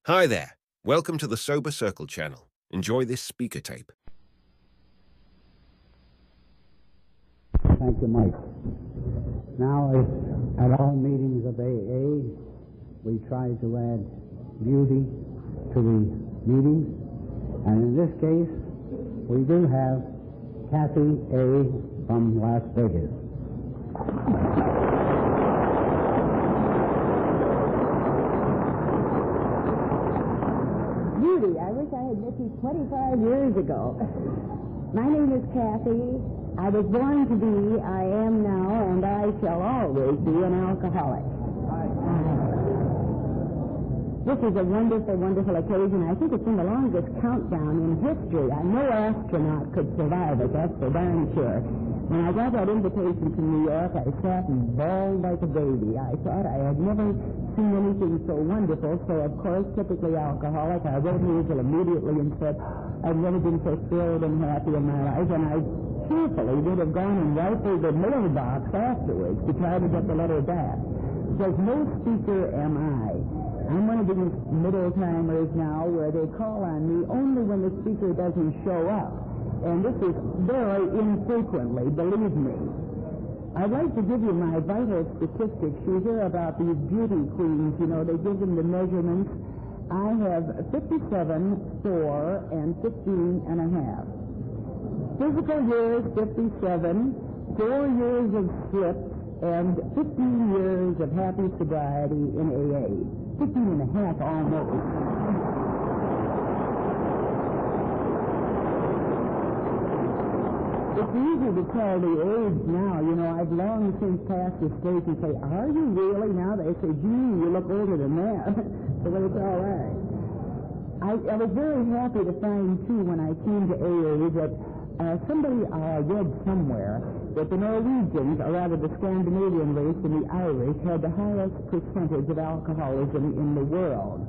Hi there. Welcome to the Sober Circle channel. Enjoy this speaker tape. Thank you, Mike. Now, as at all meetings of AA, we try to add beauty to the meetings. And in this case, we do have Kathy A. from Las Vegas. Beauty, I wish I had met you 25 years ago. My name is Kathy. I was born to be, I am now, and I shall always be an alcoholic. This is a wonderful, wonderful occasion. I think it's been the longest countdown in history. No astronaut could survive it, that's for darn sure. When I got that invitation from New York, I sat and bawled like a baby. I thought I had never seen anything so wonderful, so of course, typically alcoholic, I wrote Hazel immediately and said, I've never been so thrilled and happy in my life, and I cheerfully would have gone and rifled the mailbox afterwards to try to get the letter back. Because no speaker am I. I'm one of these middle-timers now where they call on me only when the speaker doesn't show up. And this is very infrequently, believe me. I'd like to give you my vital statistics. You hear about these beauty queens, you know, they give them the measurements. I have 57, 4, and 15 and a half. Physical years, 57, 4 years of slip, and 15 years of happy sobriety in AA. 15 and a half almost. It's easy to tell the age now. You know, I've long since passed the stage and say, are you really? Now they say, gee, you look older than that. So it's all right. I was very happy to find, too, when I came to AA that somebody read somewhere that the Norwegians, or rather the Scandinavian race and the Irish, had the highest percentage of alcoholism in the world.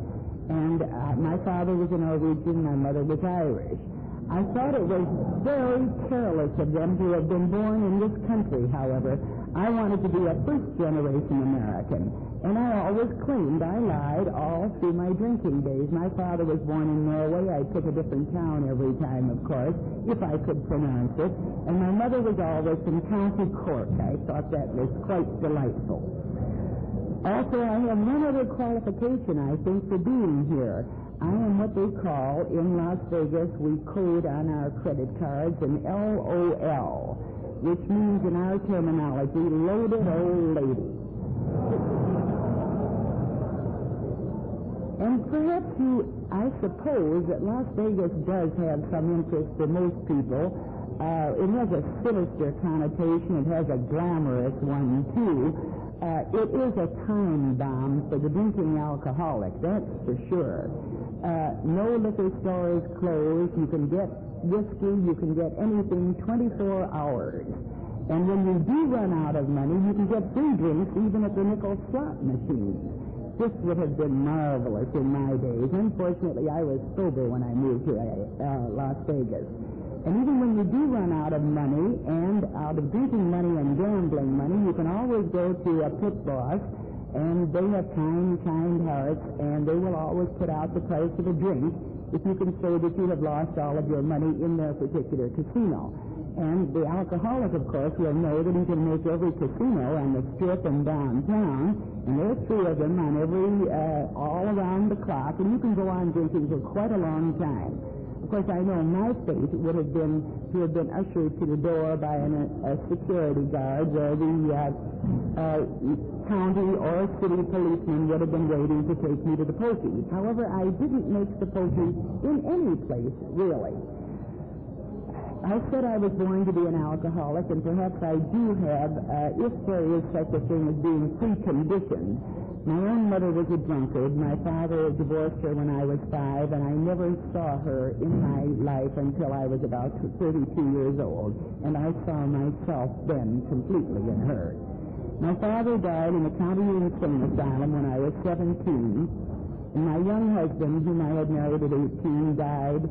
And my father was a Norwegian, my mother was Irish. I thought it was very careless of them to have been born in this country, however. I wanted to be a first-generation American. And I always claimed I lied all through my drinking days. My father was born in Norway. I took a different town every time, of course, if I could pronounce it. And my mother was always from County Cork. I thought that was quite delightful. Also, I have one other qualification, I think, for being here. I am what they call, in Las Vegas, we code on our credit cards an LOL, which means in our terminology, loaded old lady. And perhaps I suppose that Las Vegas does have some interest for most people. It has a sinister connotation. It has a glamorous one, too. It is a time bomb for the drinking alcoholic, that's for sure. No liquor store is closed. You can get whiskey, you can get anything 24 hours. And when you do run out of money, you can get free drinks even at the nickel slot machines. This would have been marvelous in my days. Unfortunately, I was sober when I moved to Las Vegas. And even when you do run out of money, and out of drinking money and gambling money, you can always go to a pit boss, and they have kind hearts, and they will always put out the price of a drink if you can say that you have lost all of your money in their particular casino. And the alcoholic, of course, will know that he can make every casino on the Strip and downtown, and there are 3 of them on all around the clock, and you can go on drinking for quite a long time. Of course, I know my fate would have been to have been ushered to the door by a security guard, where the county or city policeman would have been waiting to take me to the pokey. However, I didn't make the pokey in any place, really. I said I was born to be an alcoholic, and perhaps I do have, if there is such a thing as being preconditioned. My own mother was a drunkard. My father divorced her when I was 5, and I never saw her in my life until I was about 32 years old, and I saw myself then completely in her. My father died in a county insane asylum when I was 17, and my young husband, whom I had married at 18, died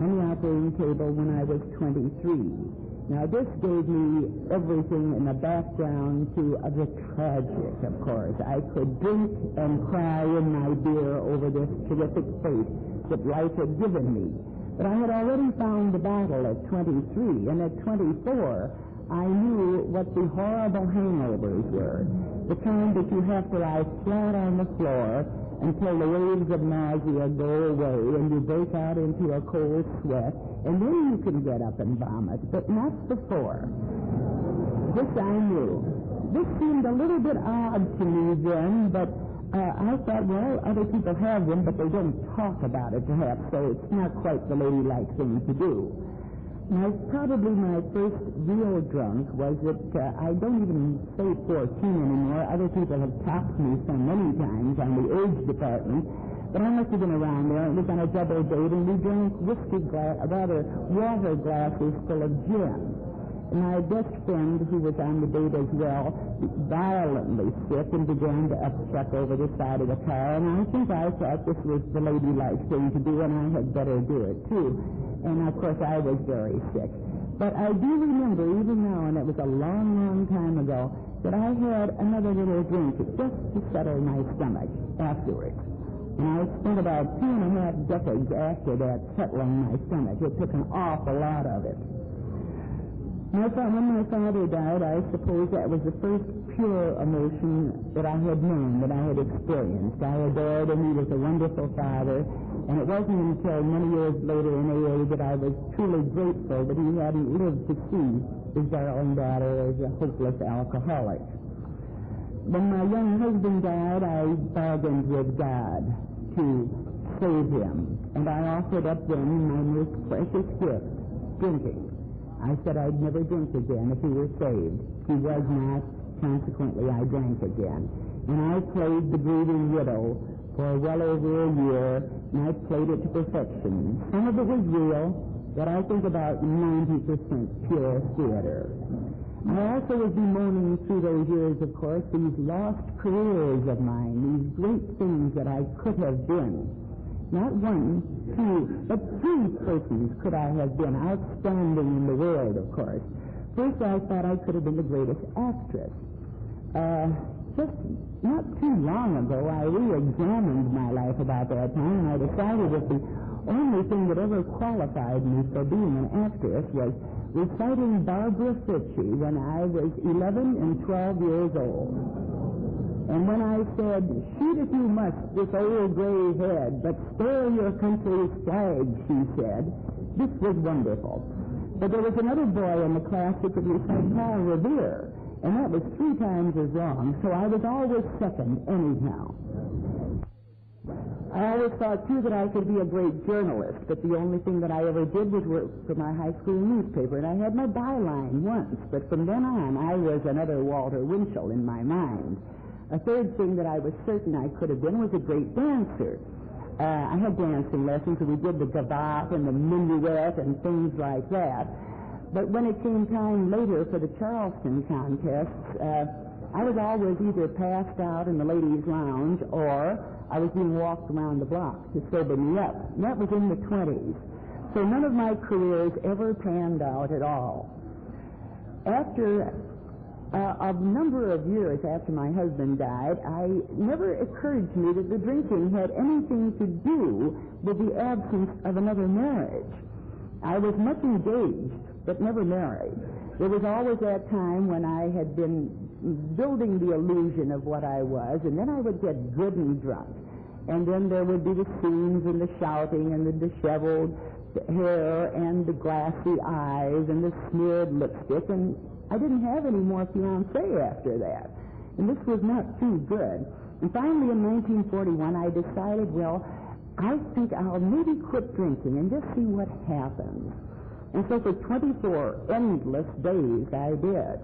on the operating table when I was 23. Now, this gave me everything in the background to the tragic, of course. I could drink and cry in my beer over this terrific fate that life had given me. But I had already found the battle at 23, and at 24, I knew what the horrible hangovers were, the kind that you have to lie flat on the floor until the waves of nausea go away and you break out into a cold sweat, and then you can get up and vomit, but not before. This I knew. This seemed a little bit odd to me then, but I thought, well, other people have them, but they don't talk about it perhaps, so it's not quite the ladylike thing to do. Probably my first real drunk was that I don't even say 14 anymore. Other people have topped me so many times on the age department, but I must have been around there. It was on a double date, and we drank water glasses full of gin. And my best friend, who was on the date as well, violently sick and began to upchuck over the side of the car, and I think I thought this was the ladylike thing to do, and I had better do it, too. And, of course, I was very sick. But I do remember, even now, and it was a long, long time ago, that I had another little drink just to settle my stomach afterwards. And I spent about 2.5 decades after that settling my stomach. It took an awful lot of it. When my father died, I suppose that was the first pure emotion that I had known, that I had experienced. I adored him. He was a wonderful father. And it wasn't until many years later in AA that I was truly grateful that he hadn't lived to see his darling daughter as a hopeless alcoholic. When my young husband died, I bargained with God to save him. And I offered up then my most precious gift, drinking. I said I'd never drink again if he were saved. He was not. Consequently, I drank again. And I played the grieving widow for well over a year, and I played it to perfection. Some of it was real, but I think about 90% pure theater. I also was bemoaning through those years, of course, these lost careers of mine, these great things that I could have been. Not one, two, but 3 persons could I have been, outstanding in the world, of course. First, I thought I could have been the greatest actress. Just not too long ago, I re-examined my life about that time, and I decided that the only thing that ever qualified me for being an actress was reciting Barbara Fritchie when I was 11 and 12 years old. And when I said, "Shoot if you must, this old gray head, but spare your country's flag," she said, this was wonderful. But there was another boy in the class who could recite Paul Revere, and that was 3 times as long, so I was always second anyhow. I always thought, too, that I could be a great journalist, but the only thing that I ever did was work for my high school newspaper, and I had my byline once, but from then on, I was another Walter Winchell in my mind. A third thing that I was certain I could have been was a great dancer. I had dancing lessons, and we did the gavotte and the minuet and things like that. But when it came time later for the Charleston contests, I was always either passed out in the ladies' lounge or I was being walked around the block to sober me up. And that was in the 20s. So none of my careers ever panned out at all. After a number of years after my husband died, it never occurred to me that the drinking had anything to do with the absence of another marriage. I was much engaged, but never married. There was always that time when I had been building the illusion of what I was, and then I would get good and drunk. And then there would be the scenes and the shouting and the disheveled hair and the glassy eyes and the smeared lipstick, and I didn't have any more fiancé after that. And this was not too good. And finally, in 1941, I decided, well, I think I'll maybe quit drinking and just see what happens. And so for 24 endless days, I did.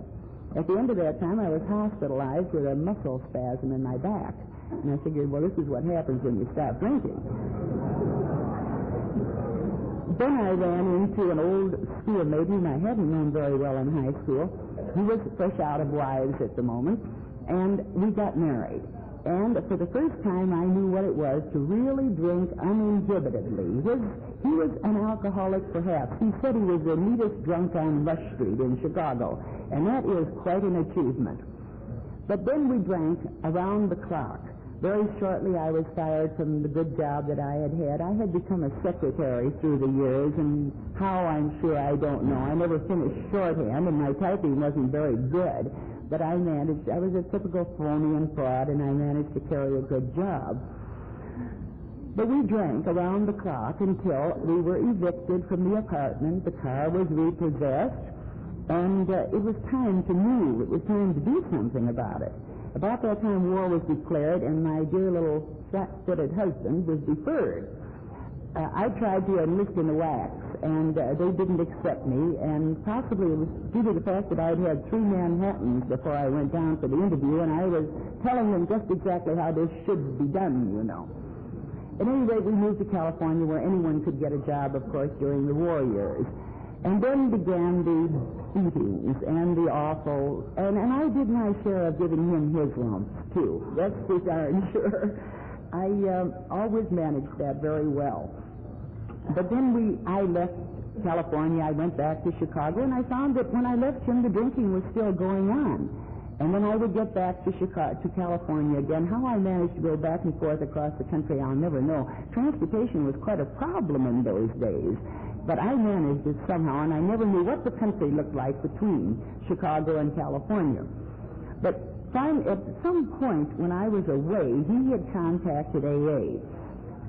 At the end of that time, I was hospitalized with a muscle spasm in my back. And I figured, well, this is what happens when you stop drinking. Then I ran into an old schoolmate whom I hadn't known very well in high school. He was fresh out of wives at the moment, and we got married. And for the first time, I knew what it was to really drink uninhibitedly. He was an alcoholic, perhaps. He said he was the neatest drunk on Rush Street in Chicago, and that is quite an achievement. But then we drank around the clock. Very shortly, I was fired from the good job that I had had. I had become a secretary through the years, and how, I'm sure I don't know. I never finished shorthand, and my typing wasn't very good. But I managed. I was a typical phony and fraud, and I managed to carry a good job. But we drank around the clock until we were evicted from the apartment. The car was repossessed, and it was time to move. It was time to do something about it. About that time, war was declared, and my dear little flat-footed husband was deferred. I tried to enlist in the wax, and they didn't accept me, and possibly it was due to the fact that I'd had 3 Manhattans before I went down for the interview, and I was telling them just exactly how this should be done, you know. At any rate, we moved to California, where anyone could get a job, of course, during the war years. And then began the beatings and the awful, and I did my share of giving him his lumps, too. That's for darn sure. I always managed that very well. But then I left California. I went back to Chicago, and I found that when I left him, the drinking was still going on. And when I would get back to California again, how I managed to go back and forth across the country, I'll never know. Transportation was quite a problem in those days. But I managed it somehow, and I never knew what the country looked like between Chicago and California. But at some point when I was away, he had contacted AA.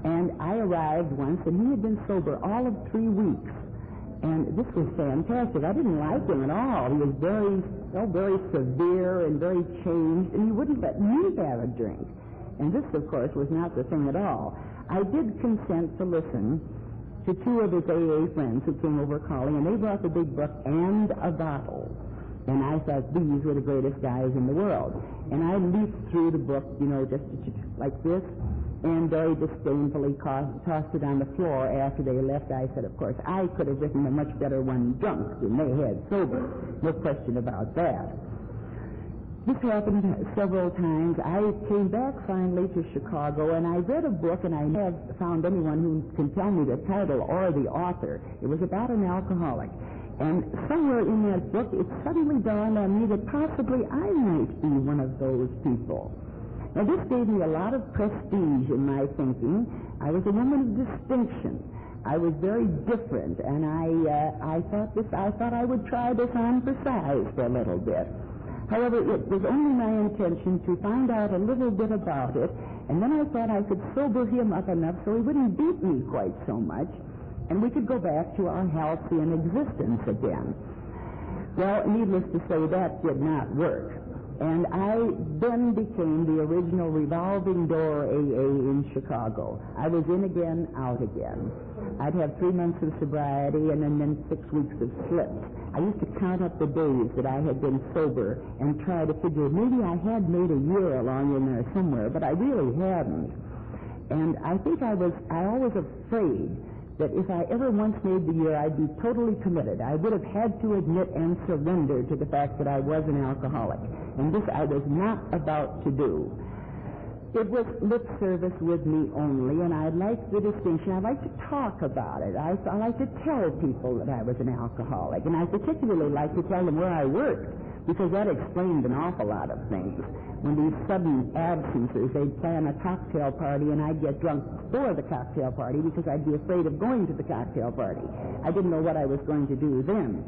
And I arrived once, and he had been sober all of 3 weeks. And this was fantastic. I didn't like him at all. He was very severe and very changed, and he wouldn't let me have a drink. And this, of course, was not the thing at all. I did consent to listen to 2 of his AA friends who came over calling, and they brought the big book and a bottle. And I thought these were the greatest guys in the world. And I leafed through the book, just like this, and very disdainfully tossed it on the floor after they left. I said, of course, I could have written a much better one drunk than they had sober. No question about that. This happened several times. I came back finally to Chicago, and I read a book, and I have found anyone who can tell me the title or the author. It was about an alcoholic. And somewhere in that book, it suddenly dawned on me that possibly I might be one of those people. Now, this gave me a lot of prestige in my thinking. I was a woman of distinction. I was very different, and I thought I would try this on for size for a little bit. However, it was only my intention to find out a little bit about it, and then I thought I could sober him up enough so he wouldn't beat me quite so much, and we could go back to our halcyon existence again. Well, needless to say, that did not work. And I then became the original revolving door AA in Chicago. I was in again, out again. I'd have 3 months of sobriety and then 6 weeks of slips. I used to count up the days that I had been sober and try to figure maybe I had made a year along in there somewhere, but I really hadn't. And I think I was always afraid that if I ever once made the year, I'd be totally committed. I would have had to admit and surrender to the fact that I was an alcoholic. And this I was not about to do. It was lip service with me only, and I liked the distinction. I like to talk about it. I like to tell people that I was an alcoholic, and I particularly like to tell them where I worked, because that explained an awful lot of things. When these sudden absences, they'd plan a cocktail party, and I'd get drunk before the cocktail party because I'd be afraid of going to the cocktail party. I didn't know what I was going to do then.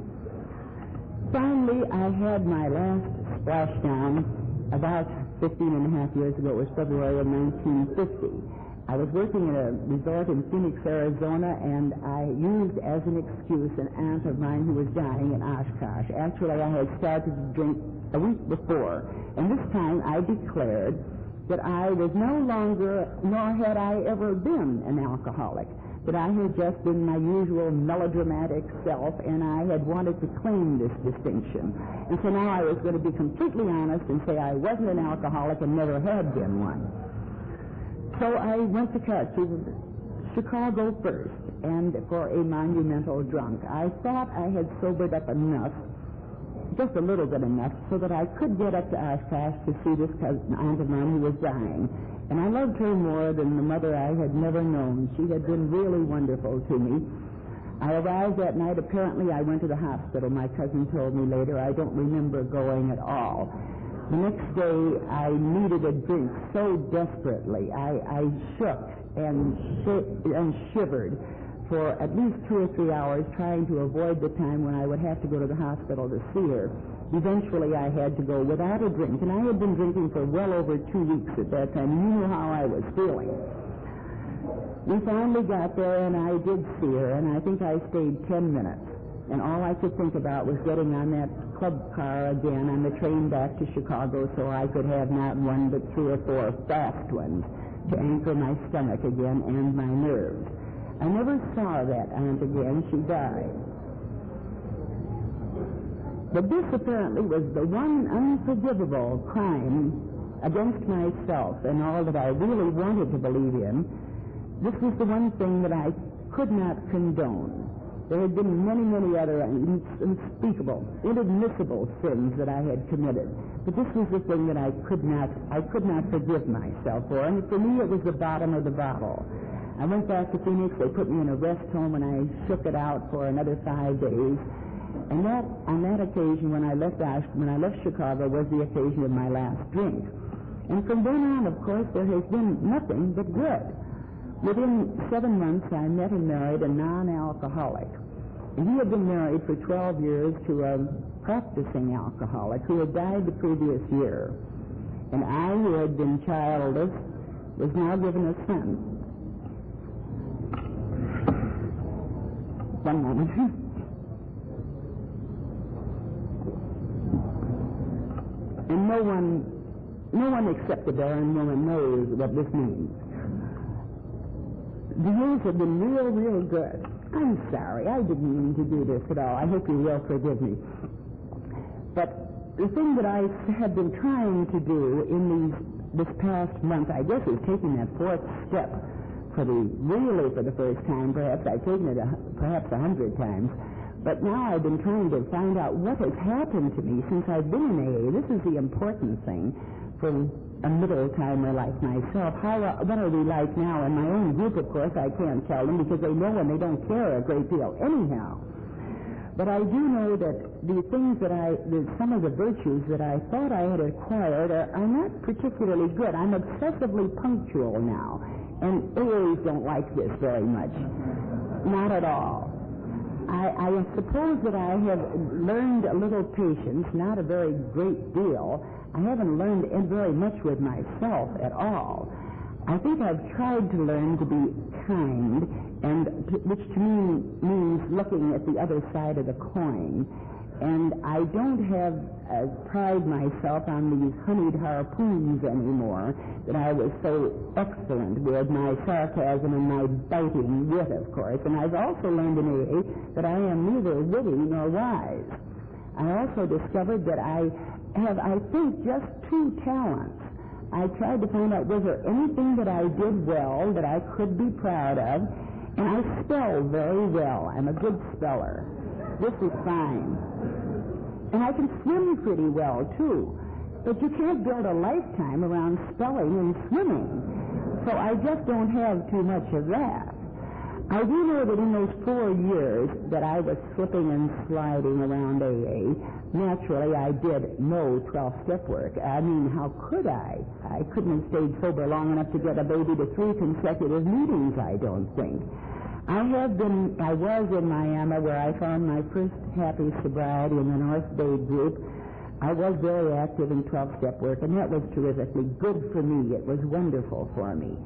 Finally, I had my last splashdown about 15 and a half years ago. It was February of 1950. I was working at a resort in Phoenix, Arizona, and I used as an excuse an aunt of mine who was dying in Oshkosh. Actually, I had started to drink a week before, and this time I declared that I was no longer, nor had I ever been, an alcoholic, that I had just been my usual melodramatic self, and I had wanted to claim this distinction. And so now I was going to be completely honest and say I wasn't an alcoholic and never had been one. So I went to Chicago first, and for a monumental drunk. I thought I had sobered up enough just a little bit enough so that I could get up to Oshkosh to see this aunt of mine who was dying. And I loved her more than the mother I had never known. She had been really wonderful to me. I arrived that night. Apparently, I went to the hospital. My cousin told me later. I don't remember going at all. The next day, I needed a drink so desperately. I shook and shivered for at least 2 or 3 hours, trying to avoid the time when I would have to go to the hospital to see her. Eventually, I had to go without a drink, and I had been drinking for well over 2 weeks at that time. You knew how I was feeling. We finally got there, and I did see her, and I think I stayed 10 minutes. And all I could think about was getting on that club car again on the train back to Chicago so I could have not one but 3 or 4 fast ones to anchor my stomach again and my nerves. I never saw that aunt again. She died. But this apparently was the one unforgivable crime against myself and all that I really wanted to believe in. This was the one thing that I could not condone. There had been many, many other unspeakable, inadmissible sins that I had committed. But this was the thing that I could not forgive myself for. And for me, it was the bottom of the bottle. I went back to Phoenix. They put me in a rest home, and I shook it out for another 5 days. And that, on that occasion, when I left Chicago, was the occasion of my last drink. And from then on, of course, there has been nothing but good. Within 7 months, I met and married a non-alcoholic. And he had been married for 12 years to a practicing alcoholic who had died the previous year. And I, who had been childless, was now given a son. One moment. And no one except the barren woman knows what this means. The years have been real good. I'm sorry. I didn't mean to do this at all. I hope you will forgive me. But the thing that I have been trying to do in this past month, I guess, is taking that 4th step for the first time. Perhaps I've taken it perhaps 100 times. But now I've been trying to find out what has happened to me since I've been in AA. This is the important thing for a middle-timer like myself. What are we like now? In my own group, of course, I can't tell them because they know and they don't care a great deal anyhow. But I do know that the things some of the virtues that I thought I had acquired are not particularly good. I'm obsessively punctual now, and AAs don't like this very much. Not at all. I suppose that I have learned a little patience, not a very great deal. I haven't learned very much with myself at all. I think I've tried to learn to be kind, which to me means looking at the other side of the coin. And I don't pride myself on these honeyed harpoons anymore that I was so excellent with, my sarcasm and my biting wit, of course. And I've also learned in AA that I am neither witty nor wise. I also discovered that I have, I think, just 2 talents. I tried to find out, was there anything that I did well that I could be proud of? And I spell very well. I'm a good speller. This is fine. And I can swim pretty well, too. But you can't build a lifetime around spelling and swimming. So I just don't have too much of that. I do know that in those 4 years that I was slipping and sliding around AA, naturally I did no 12-step work. I mean, how could I? I couldn't have stayed sober long enough to get a baby to 3 consecutive meetings, I don't think. I was in Miami where I found my first happy sobriety in the North Bay group. I was very active in 12-step work, and that was terrifically good for me. It was wonderful for me.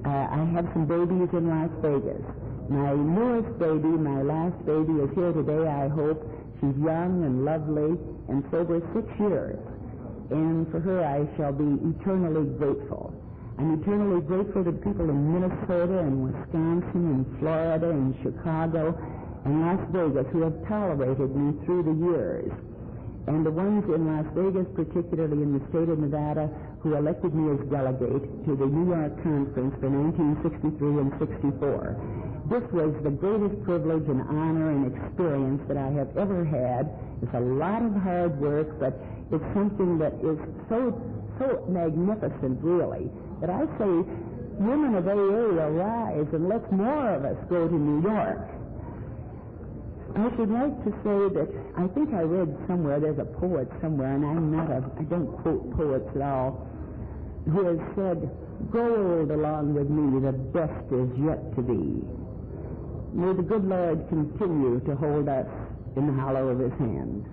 I have some babies in Las Vegas. My newest baby, my last baby, is here today, I hope. She's young and lovely and sober 6 years. And for her, I shall be eternally grateful. I'm eternally grateful to people in Minnesota and Wisconsin and Florida and Chicago and Las Vegas who have tolerated me through the years. And the ones in Las Vegas, particularly in the state of Nevada, who elected me as delegate to the New York Conference for 1963 and 64. This was the greatest privilege and honor and experience that I have ever had. It's a lot of hard work, but it's something that is so magnificent, really, that I say, women of AA, arise and let's more of us go to New York. I should like to say that I think I read somewhere, there's a poet somewhere, and I don't quote poets at all, who has said, "Gold along with me, the best is yet to be." May the good Lord continue to hold us in the hollow of his hand.